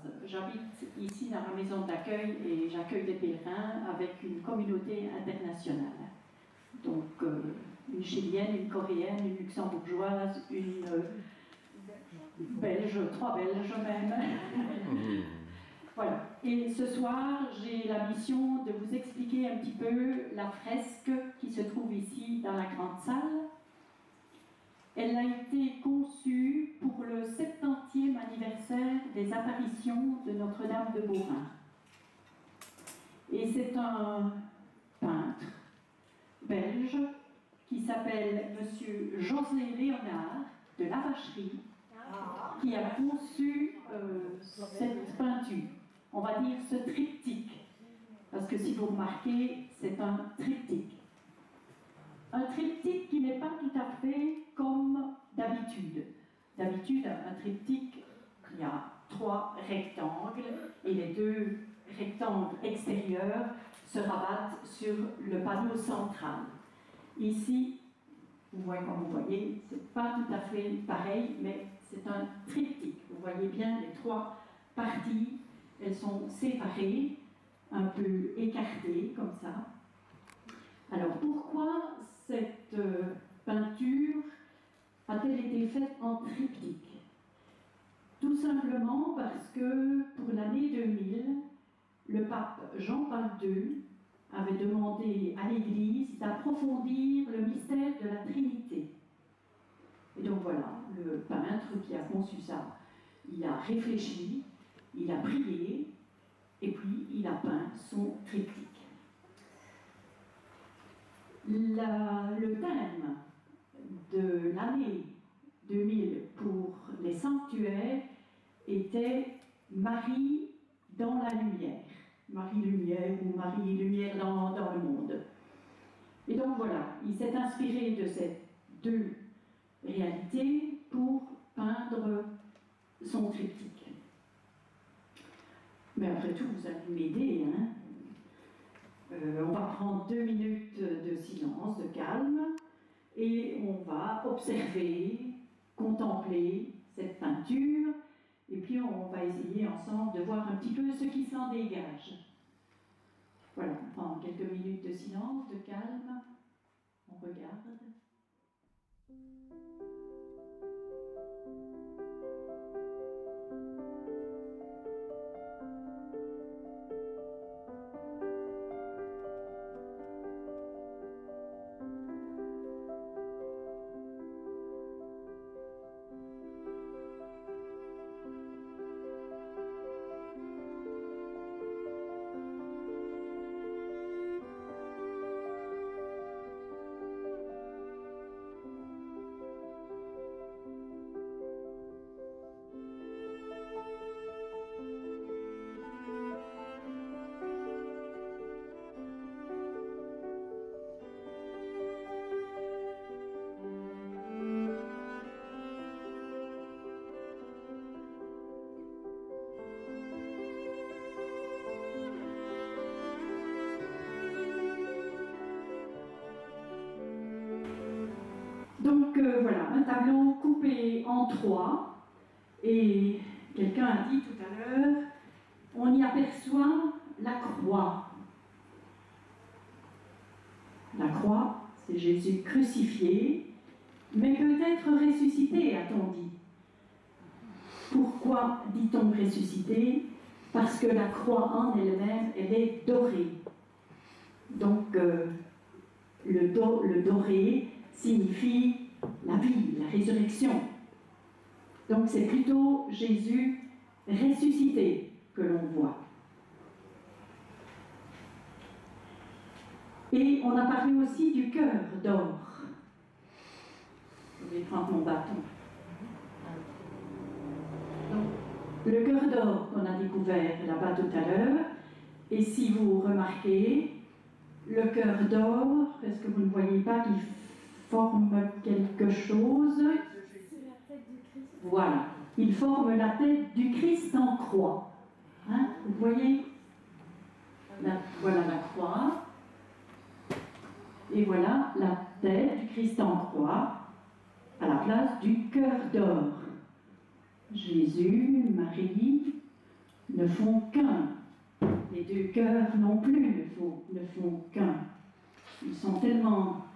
base. J'habite ici dans la maison d'accueil et j'accueille des pèlerins avec une communauté internationale. Donc, une chilienne, une coréenne, une luxembourgeoise, une belge, 3 belges même. Voilà. Et ce soir, j'ai la mission de vous expliquer un petit peu la fresque qui se trouve ici dans la grande salle. Elle a été conçue pour le 70e anniversaire des apparitions de Notre-Dame de Beaurain. Et c'est un peintre belge qui s'appelle Monsieur José Léonard de la Vacherie qui a conçu cette peinture. On va dire ce triptyque, parce que si vous remarquez, c'est un triptyque. Un triptyque qui n'est pas tout à fait comme d'habitude. D'habitude, un triptyque, il y a 3 rectangles et les 2 rectangles extérieurs se rabattent sur le panneau central. Ici, vous voyez, comme vous voyez, c'est pas tout à fait pareil, mais c'est un triptyque. Vous voyez bien les 3 parties, elles sont séparées, un peu écartées comme ça. Alors pourquoi cette peinture a-t-elle été faite en triptyque? Tout simplement parce que pour l'année 2000, le pape Jean-Paul II avait demandé à l'Église d'approfondir le mystère de la Trinité. Et donc voilà, le peintre qui a conçu ça, il a réfléchi, il a prié, et puis il a peint son triptyque. Le thème de l'année 2000 pour les sanctuaires était Marie dans la lumière. Marie-Lumière ou Marie-Lumière dans le monde. Et donc voilà, il s'est inspiré de ces 2 réalités pour peindre son triptyque. Mais après tout, vous allez m'aider, hein? On va prendre 2 minutes de silence, de calme, et on va observer, contempler cette peinture, et puis on va essayer ensemble de voir un petit peu ce qui s'en dégage. Voilà, on prend quelques minutes de silence, de calme, on regarde. Donc voilà, un tableau coupé en 3, et quelqu'un a dit tout à l'heure, on y aperçoit la croix. La croix, c'est Jésus crucifié, mais peut-être ressuscité, a-t-on dit. Pourquoi dit-on ressuscité? Parce que la croix en elle-même, elle est dorée. Donc le doré signifie la vie, la résurrection. Donc c'est plutôt Jésus ressuscité que l'on voit. Et on a parlé aussi du cœur d'or. Je vais prendre mon bâton. Donc, le cœur d'or qu'on a découvert là-bas tout à l'heure, et si vous remarquez, le cœur d'or, est-ce que vous ne voyez pas qu'il forme quelque chose? C'est la tête du Christ. Voilà, il forme la tête du Christ en croix. Hein? Vous voyez? Voilà la croix. Et voilà la tête du Christ en croix à la place du cœur d'or. Jésus, Marie, ne font qu'un. Les deux cœurs non plus ne font qu'un. Ils sont tellement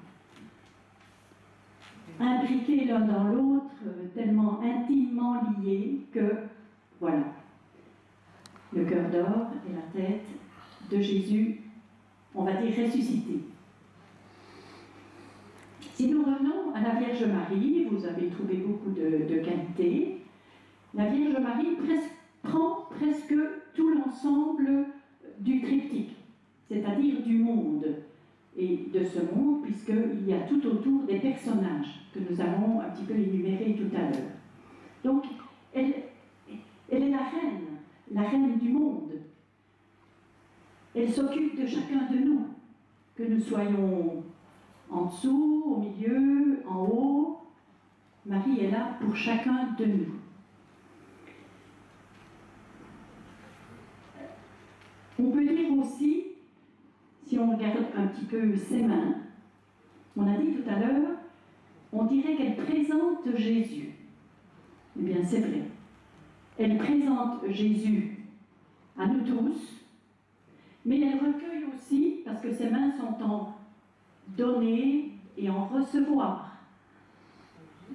imbriqués l'un dans l'autre, tellement intimement liés que, voilà, le cœur d'or et la tête de Jésus, on va dire ressuscité. Si nous revenons à la Vierge Marie, vous avez trouvé beaucoup de qualités. La Vierge Marie prend presque tout l'ensemble du triptyque, c'est-à-dire du monde. Et de ce monde, puisqu'il y a tout autour des personnages que nous allons un petit peu énumérer tout à l'heure. Donc, elle est la reine du monde. Elle s'occupe de chacun de nous, que nous soyons en dessous, au milieu, en haut. Marie est là pour chacun de nous. On peut dire aussi, si on regarde un petit peu ses mains, on a dit tout à l'heure, on dirait qu'elle présente Jésus. Eh bien, c'est vrai. Elle présente Jésus à nous tous, mais elle recueille aussi, parce que ses mains sont en donner et en recevoir.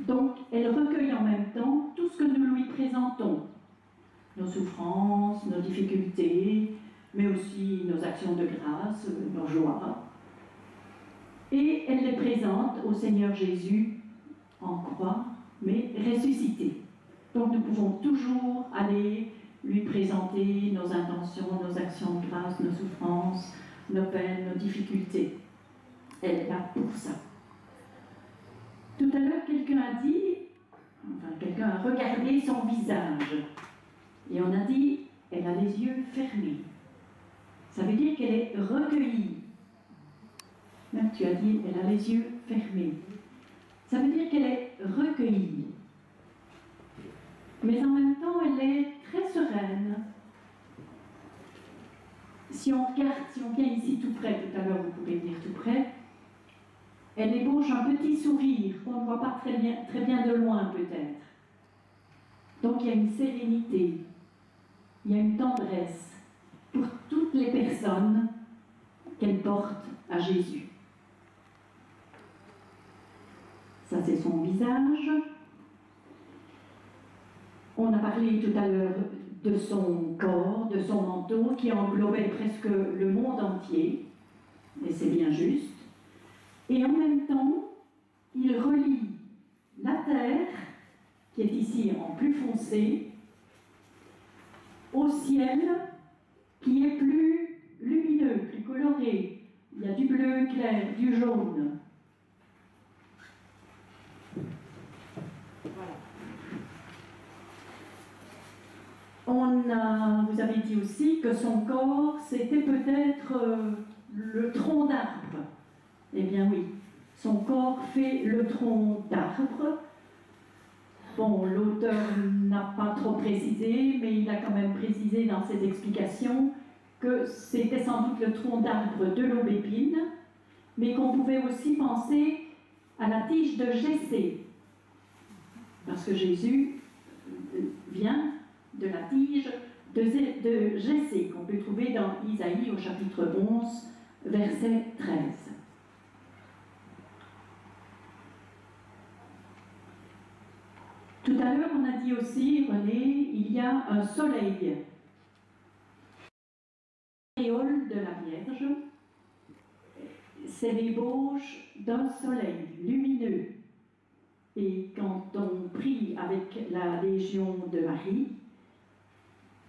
Donc, elle recueille en même temps tout ce que nous lui présentons. Nos souffrances, nos difficultés, mais aussi nos actions de grâce, nos joies. Et elle les présente au Seigneur Jésus en croix, mais ressuscité. Donc nous pouvons toujours aller lui présenter nos intentions, nos actions de grâce, nos souffrances, nos peines, nos difficultés. Elle est là pour ça. Tout à l'heure, quelqu'un a regardé son visage. Et on a dit, elle a les yeux fermés. Ça veut dire qu'elle est recueillie. Même tu as dit, elle a les yeux fermés. Ça veut dire qu'elle est recueillie. Mais en même temps, elle est très sereine. Si on vient ici tout près, tout à l'heure vous pouvez venir tout près, elle ébauche un petit sourire qu'on ne voit pas très bien de loin peut-être. Donc il y a une sérénité, il y a une tendresse pour toutes les personnes qu'elle porte à Jésus. Ça, c'est son visage. On a parlé tout à l'heure de son corps, de son manteau, qui englobait presque le monde entier, et c'est bien juste. Et en même temps, il relie la terre, qui est ici en plus foncé, au ciel, qui est plus lumineux, plus coloré. Il y a du bleu clair, du jaune. Voilà. Vous avez dit aussi que son corps, c'était peut-être le tronc d'arbre. Eh bien oui, son corps fait le tronc d'arbre. Bon, l'auteur n'a pas trop précisé, mais il a quand même précisé dans ses explications que c'était sans doute le tronc d'arbre de l'aubépine, mais qu'on pouvait aussi penser à la tige de Jessé, parce que Jésus vient de la tige de Jessé, qu'on peut trouver dans Isaïe au chapitre 11, verset 13. Tout à l'heure, on a dit aussi, René, il y a un soleil. L'auréole de la Vierge, c'est l'ébauche d'un soleil lumineux. Et quand on prie avec la Légion de Marie,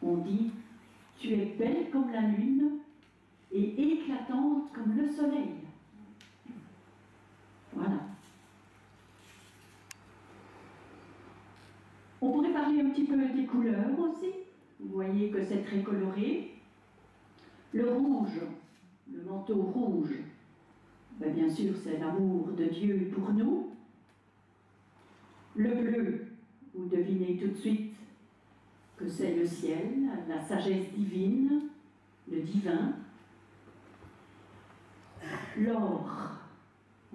on dit « Tu es belle comme la lune et éclatante comme le soleil ». Voilà. On pourrait parler un petit peu des couleurs aussi. Vous voyez que c'est très coloré. Le rouge, le manteau rouge, ben bien sûr c'est l'amour de Dieu pour nous. Le bleu, vous devinez tout de suite que c'est le ciel, la sagesse divine, le divin. L'or,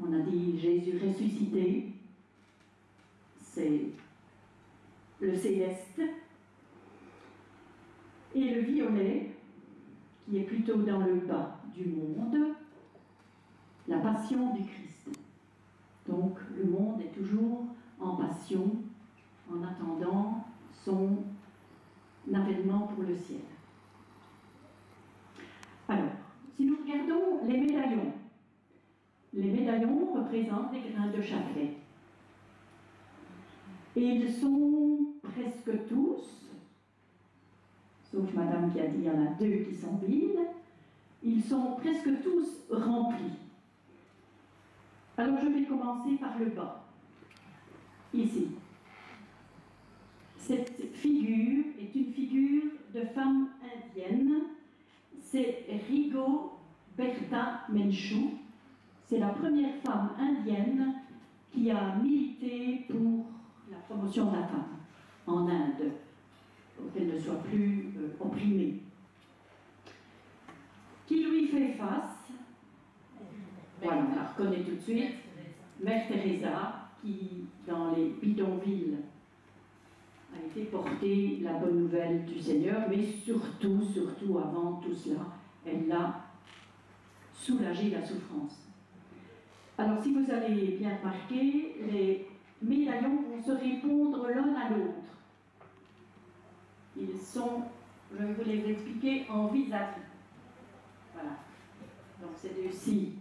on a dit Jésus ressuscité, c'est le céleste. Et le violet, qui est plutôt dans le bas du monde, la passion du Christ. Donc le monde est toujours en passion, en attendant son avènement pour le ciel. Alors, si nous regardons les médaillons représentent des grains de chapelet. Et ils sont presque tous, sauf madame qui a dit qu'il y en a 2 qui sont vides, ils sont presque tous remplis. Alors je vais commencer par le bas, ici. Cette figure est une figure de femme indienne, c'est Rigoberta Menchú. C'est la première femme indienne qui a milité pour la promotion de la femme en Inde, pour qu'elle ne soit plus opprimée. Qui lui fait face? Voilà, on la reconnaît tout de suite. Mère Teresa, qui dans les bidonvilles a été porter la bonne nouvelle du Seigneur, mais surtout avant tout cela, elle a soulagé la souffrance. Alors si vous avez bien remarqué, les médaillons vont se répondre l'un à l'autre. Ils sont, je vais vous les expliquer, en vis-à-vis. Voilà. Donc c'est deux signes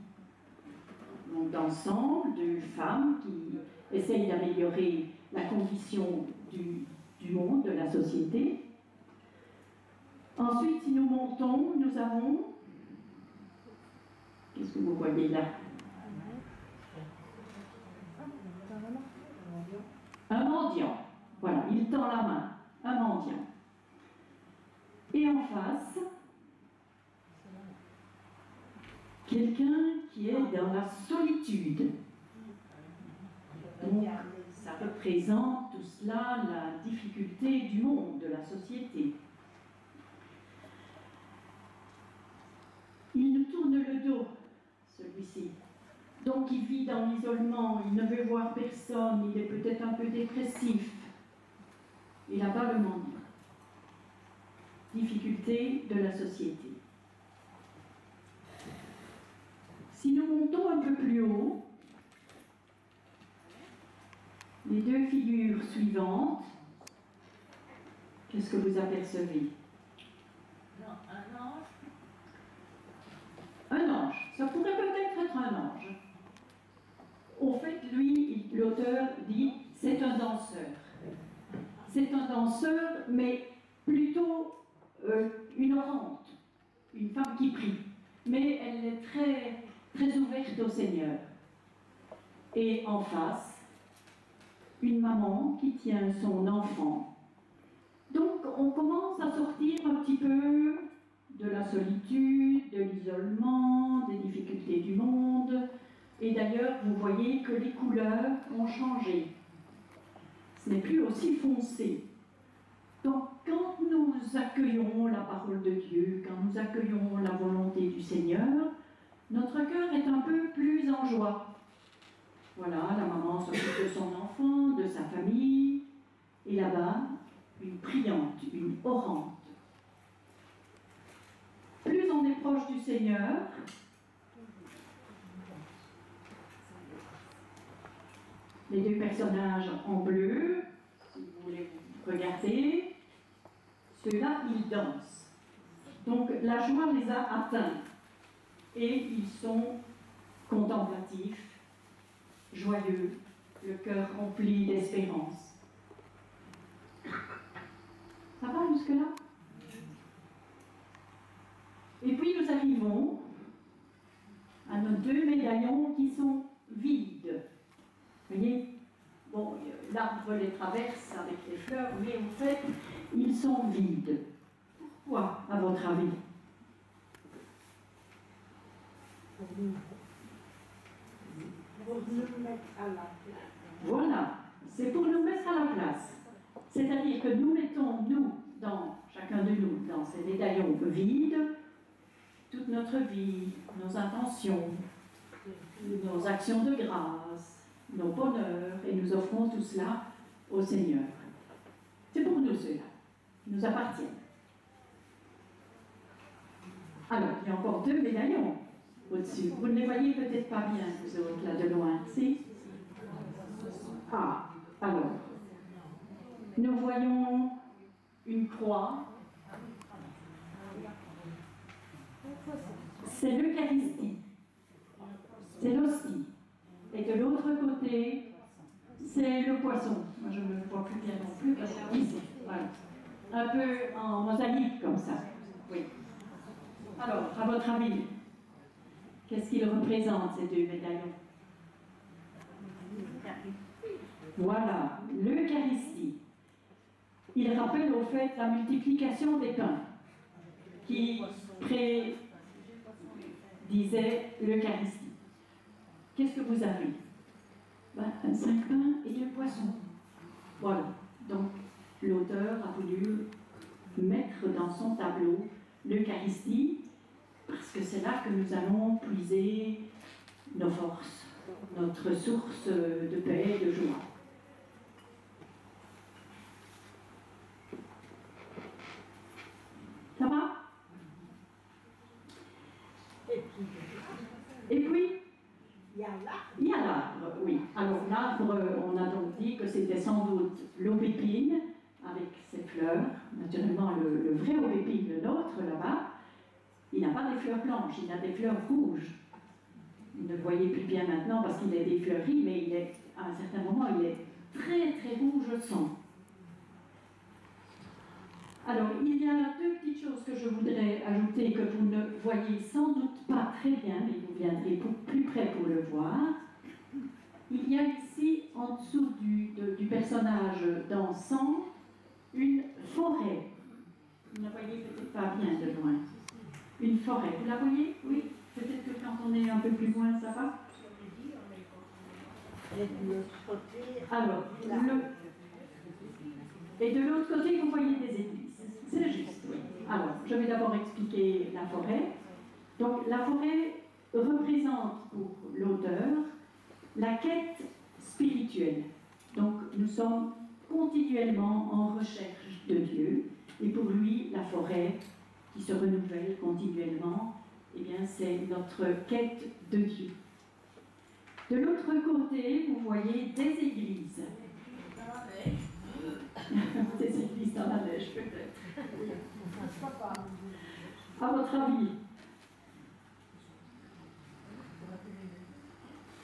d'ensemble, de femmes qui essayent d'améliorer la condition du monde, de la société. Ensuite, si nous montons, nous avons... Qu'est-ce que vous voyez là? Un mendiant. Voilà, il tend la main. Un mendiant. Et en face, quelqu'un qui est dans la solitude. Donc, ça représente tout cela, la difficulté du monde, de la société. Il nous tourne le dos, celui-ci. Donc il vit dans l'isolement, il ne veut voir personne, il est peut-être un peu dépressif. Il n'a pas le mendiant. Difficulté de la société. Si nous montons un peu plus haut, les 2 figures suivantes, qu'est-ce que vous apercevez? Non, un ange. Un ange. Ça pourrait peut-être être un ange. Au fait, lui, l'auteur dit, c'est un danseur. C'est un danseur, mais plutôt une orante, une femme qui prie. Mais elle est très, très ouverte au Seigneur. Et en face, une maman qui tient son enfant. Donc, on commence à sortir un petit peu de la solitude, de l'isolement, des difficultés du monde. Et d'ailleurs, vous voyez que les couleurs ont changé. Ce n'est plus aussi foncé. Donc, quand nous accueillons la parole de Dieu, quand nous accueillons la volonté du Seigneur, notre cœur est un peu plus en joie. Voilà, la maman s'occupe de son enfant, de sa famille, et là-bas, une priante, une orante. Plus on est proche du Seigneur, les 2 personnages en bleu, si vous voulez regarder, ceux-là, ils dansent. Donc la joie les a atteints et ils sont contemplatifs, joyeux, le cœur rempli d'espérance. Ça va jusque-là? Et puis nous arrivons à nos 2 médaillons qui sont vides. Vous voyez? Bon, l'arbre les traverse avec les fleurs, mais en fait, ils sont vides. Pourquoi, à votre avis? Pour nous mettre à la place. Voilà, c'est pour nous mettre à la place. C'est-à-dire que nous mettons, nous, chacun de nous, dans ces médaillons vides, toute notre vie, nos intentions, nos actions de grâce, nos bonheurs, et nous offrons tout cela au Seigneur. C'est pour nous ceux-là, qui nous appartiennent. Alors, il y a encore 2 médaillons au-dessus. Vous ne les voyez peut-être pas bien, vous autres, là, de loin. Si? Ah, alors, nous voyons une croix. C'est l'Eucharistie. C'est l'hostie. Et de l'autre côté, c'est le poisson. Moi, je ne le vois plus bien non plus, parce que ici, voilà. Un peu en mosaïque, comme ça. Oui. Alors, à votre avis, qu'est-ce qu'ils représentent, ces 2 médaillons? Voilà, l'Eucharistie. Il rappelle au fait la multiplication des pains, qui prédisait l'Eucharistie. Qu'est-ce que vous avez? 5 pains et 2 poissons. Voilà. Donc, l'auteur a voulu mettre dans son tableau l'Eucharistie, parce que c'est là que nous allons puiser nos forces, notre source de paix et de joie. Ça va? Et puis, il y a l'arbre, oui. Alors l'arbre, on a donc dit que c'était sans doute l'aubépine avec ses fleurs. Naturellement, le vrai aubépine, le nôtre là-bas, il n'a pas des fleurs blanches, il a des fleurs rouges. Vous ne le voyez plus bien maintenant parce qu'il est défleuri, mais il est, à un certain moment, il est très très rouge sang. Alors, il y a 2 petites choses que je voudrais ajouter que vous ne voyez sans doute pas très bien, mais vous viendrez plus près pour le voir. Il y a ici, en dessous du personnage dansant, une forêt. Vous ne la voyez peut-être pas bien de loin. Une forêt. Vous la voyez? Oui. Peut-être que quand on est un peu plus loin, ça va? Alors, et de l'autre côté, vous voyez des églises. C'est juste, oui. Alors, je vais d'abord expliquer la forêt. Donc, la forêt représente pour l'auteur la quête spirituelle. Donc, nous sommes continuellement en recherche de Dieu. Et pour lui, la forêt, qui se renouvelle continuellement, eh bien, c'est notre quête de Dieu. De l'autre côté, vous voyez des églises. Des églises dans la neige, peut-être. À votre avis?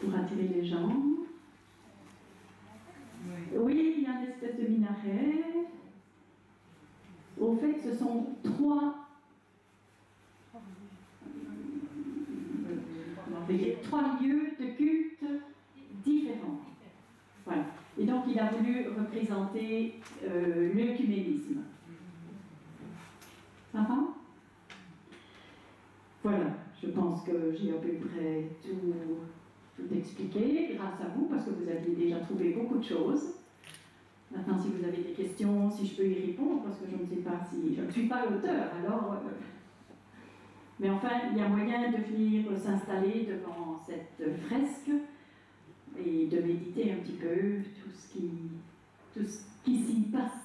Pour attirer les gens. Oui, il y a une espèce de minaret. Au fait, ce sont 3 lieux de culte différents. Voilà. Et donc, il a voulu représenter l'œcuménisme. Ça va? Voilà, je pense que j'ai à peu près tout expliqué, grâce à vous, parce que vous aviez déjà trouvé beaucoup de choses. Maintenant, si vous avez des questions, si je peux y répondre, parce que je ne sais pas si... Je ne suis pas l'auteur, alors... Mais enfin, il y a moyen de venir s'installer devant cette fresque et de méditer un petit peu tout ce qui s'y passe.